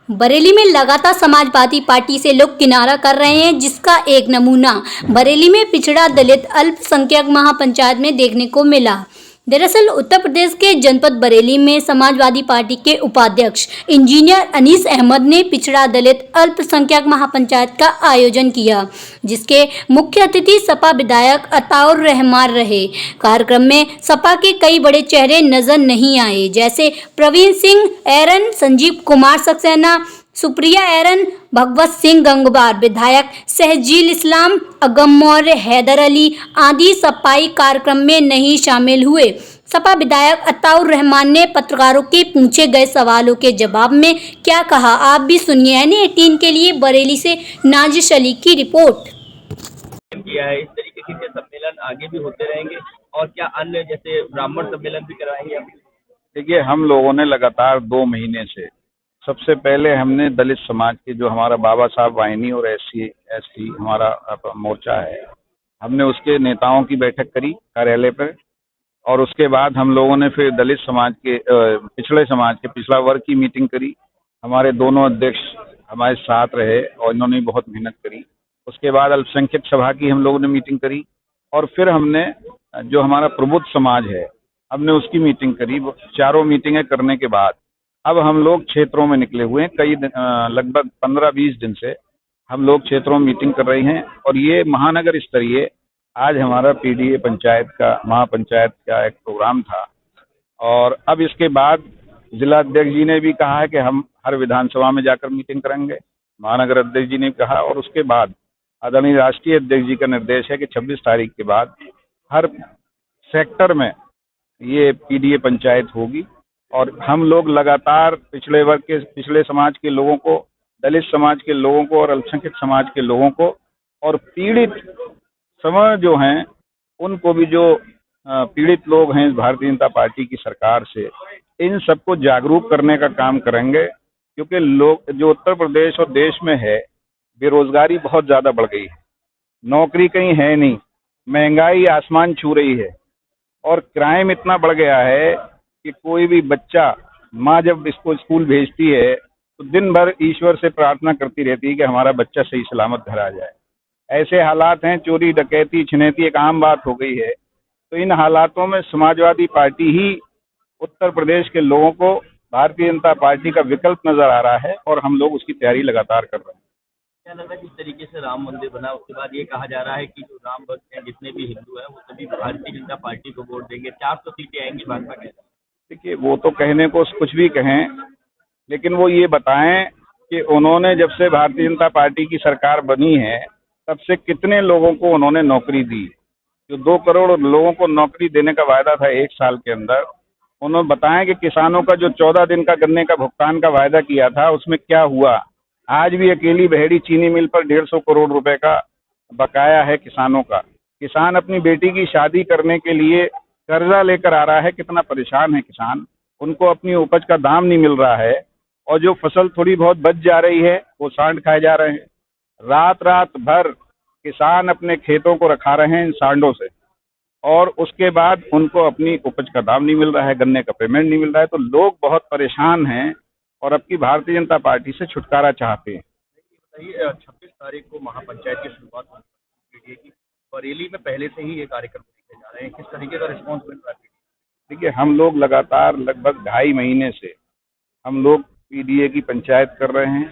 बरेली में लगातार समाजवादी पार्टी से लोग किनारा कर रहे हैं, जिसका एक नमूना बरेली में पिछड़ा दलित अल्पसंख्यक महापंचायत में देखने को मिला। दरअसल उत्तर प्रदेश के जनपद बरेली में समाजवादी पार्टी के उपाध्यक्ष इंजीनियर अनीस अहमद ने पिछड़ा दलित अल्पसंख्यक महापंचायत का आयोजन किया, जिसके मुख्य अतिथि सपा विधायक अताउर रहमान रहे। कार्यक्रम में सपा के कई बड़े चेहरे नजर नहीं आए, जैसे प्रवीण सिंह ऐरन, संजीव कुमार सक्सेना, सुप्रिया ऐरन, भगवत सिंह गंगवार, विधायक सहजील इस्लाम, अगम मौर्य, हैदर अली आदि सपाई कार्यक्रम में नहीं शामिल हुए। सपा विधायक अताउर रहमान ने पत्रकारों के पूछे गए सवालों के जवाब में क्या कहा, आप भी सुनिए। N18 के लिए बरेली से नाजिश अली की रिपोर्ट। किया है, इस तरीके के सम्मेलन आगे भी होते रहेंगे और क्या अन्य जैसे ब्राह्मण सम्मेलन भी करवाएंगे? देखिए, हम लोगों ने लगातार 2 महीने से सबसे पहले हमने दलित समाज के जो हमारा बाबा साहब वाहिनी और SC/ST हमारा मोर्चा है, हमने उसके नेताओं की बैठक करी कार्यालय पर। और उसके बाद हम लोगों ने फिर दलित समाज के पिछड़े समाज के पिछड़ा वर्ग की मीटिंग करी। हमारे दोनों अध्यक्ष हमारे साथ रहे और इन्होंने बहुत मेहनत करी। उसके बाद अल्पसंख्यक सभा की हम लोगों ने मीटिंग करी और फिर हमने जो हमारा प्रबुद्ध समाज है हमने उसकी मीटिंग करी। चारों मीटिंगें करने के बाद अब हम लोग क्षेत्रों में निकले हुए हैं। कई लगभग 15-20 दिन से हम लोग क्षेत्रों में मीटिंग कर रहे हैं और ये महानगर स्तरीय आज हमारा PDA पंचायत का महापंचायत का एक प्रोग्राम था। और अब इसके बाद जिला अध्यक्ष जी ने भी कहा है कि हम हर विधानसभा में जाकर मीटिंग करेंगे, महानगर अध्यक्ष जी ने कहा। और उसके बाद आदरणीय राष्ट्रीय अध्यक्ष जी का निर्देश है कि 26 तारीख के बाद हर सेक्टर में ये PDA पंचायत होगी। और हम लोग लगातार पिछड़े वर्ग के, पिछड़े समाज के लोगों को, दलित समाज के लोगों को और अल्पसंख्यक समाज के लोगों को और पीड़ित समाज जो हैं उनको भी, जो पीड़ित लोग हैं भारतीय जनता पार्टी की सरकार से, इन सबको जागरूक करने का काम करेंगे। क्योंकि लोग जो उत्तर प्रदेश और देश में है, बेरोजगारी बहुत ज्यादा बढ़ गई है, नौकरी कहीं है नहीं, महंगाई आसमान छू रही है और क्राइम इतना बढ़ गया है कि कोई भी बच्चा, माँ जब इसको स्कूल भेजती है तो दिन भर ईश्वर से प्रार्थना करती रहती है कि हमारा बच्चा सही सलामत घर आ जाए। ऐसे हालात हैं, चोरी डकैती छिनैती एक आम बात हो गई है। तो इन हालातों में समाजवादी पार्टी ही उत्तर प्रदेश के लोगों को भारतीय जनता पार्टी का विकल्प नजर आ रहा है और हम लोग उसकी तैयारी लगातार कर रहे हैं। क्या लग रहा है जिस तरीके से राम मंदिर बना, उसके बाद ये कहा जा रहा है कि जो राम भक्त हैं, जितने भी हिंदू हैं, वो सभी भारतीय जनता पार्टी को वोट देंगे, 400 सीटें आएंगी भाजपा के? देखिए, वो तो कहने को कुछ भी कहें, लेकिन वो ये बताएं कि उन्होंने जब से भारतीय जनता पार्टी की सरकार बनी है तब से कितने लोगों को उन्होंने नौकरी दी। जो 2 करोड़ लोगों को नौकरी देने का वायदा था 1 साल के अंदर, उन्होंने बताया कि किसानों का जो 14 दिन का गन्ने का भुगतान का वायदा किया था उसमें क्या हुआ। आज भी अकेली बहेड़ी चीनी मिल पर 150 करोड़ रुपए का बकाया है किसानों का। किसान अपनी बेटी की शादी करने के लिए कर्जा लेकर आ रहा है, कितना परेशान है किसान, उनको अपनी उपज का दाम नहीं मिल रहा है और जो फसल थोड़ी बहुत बच जा रही है वो सांड खाए जा रहे हैं। रात रात भर किसान अपने खेतों को रखा रहे हैं इन सांडों से और उसके बाद उनको अपनी उपज का दाम नहीं मिल रहा है, गन्ने का पेमेंट नहीं मिल रहा है। तो लोग बहुत परेशान हैं और अब की भारतीय जनता पार्टी से छुटकारा चाहते हैं। बताइए, 26 तारीख को महापंचायत की शुरुआत होगी कि बरेली में पहले से ही ये कार्यक्रम किए जा रहे हैं, किस तरीके का रिस्पॉन्स मिल रहा है? देखिए, हम लोग लगातार लगभग 2.5 महीने से हम लोग PDA की पंचायत कर रहे हैं,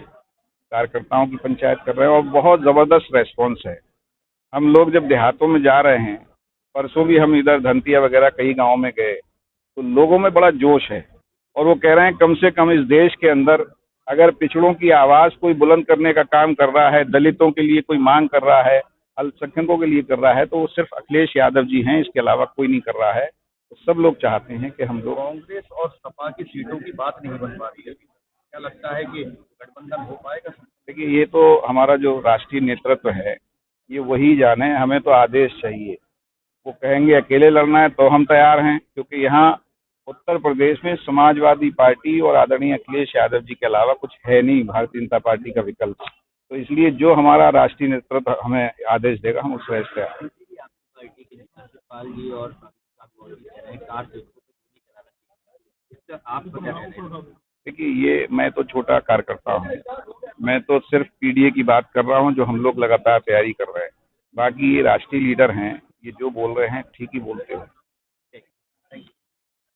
कार्यकर्ताओं की पंचायत कर रहे हैं और बहुत ज़बरदस्त रेस्पॉन्स है। हम लोग जब देहातों में जा रहे हैं, परसों भी हम इधर धनतिया वगैरह कई गाँव में गए, तो लोगों में बड़ा जोश है और वो कह रहे हैं कम से कम इस देश के अंदर अगर पिछड़ों की आवाज़ कोई बुलंद करने का काम कर रहा है, दलितों के लिए कोई मांग कर रहा है, अल्पसंख्यकों के लिए कर रहा है, तो वो सिर्फ अखिलेश यादव जी हैं, इसके अलावा कोई नहीं कर रहा है। तो सब लोग चाहते हैं कि हम लोग। कांग्रेस और सपा की सीटों की बात नहीं बन पा रही है, क्या लगता है कि गठबंधन हो पाएगा? देखिए, ये तो हमारा जो राष्ट्रीय नेतृत्व है ये वही जाने, हमें तो आदेश चाहिए। वो कहेंगे अकेले लड़ना है तो हम तैयार हैं, क्योंकि यहाँ उत्तर प्रदेश में समाजवादी पार्टी और आदरणीय अखिलेश यादव जी के अलावा कुछ है नहीं भारतीय जनता पार्टी का विकल्प। तो इसलिए जो हमारा राष्ट्रीय नेतृत्व हमें आदेश देगा हम उससे तैयार हैं। पार्टी के सतपाल जी और आप क्या कहना चाहिए? देखिए, ये मैं तो छोटा कार्यकर्ता हूँ, मैं तो सिर्फ पीडीए की बात कर रहा हूँ जो हम लोग लगातार तैयारी कर रहे हैं। बाकी ये राष्ट्रीय लीडर हैं, ये जो बोल रहे हैं ठीक ही बोलते हैं।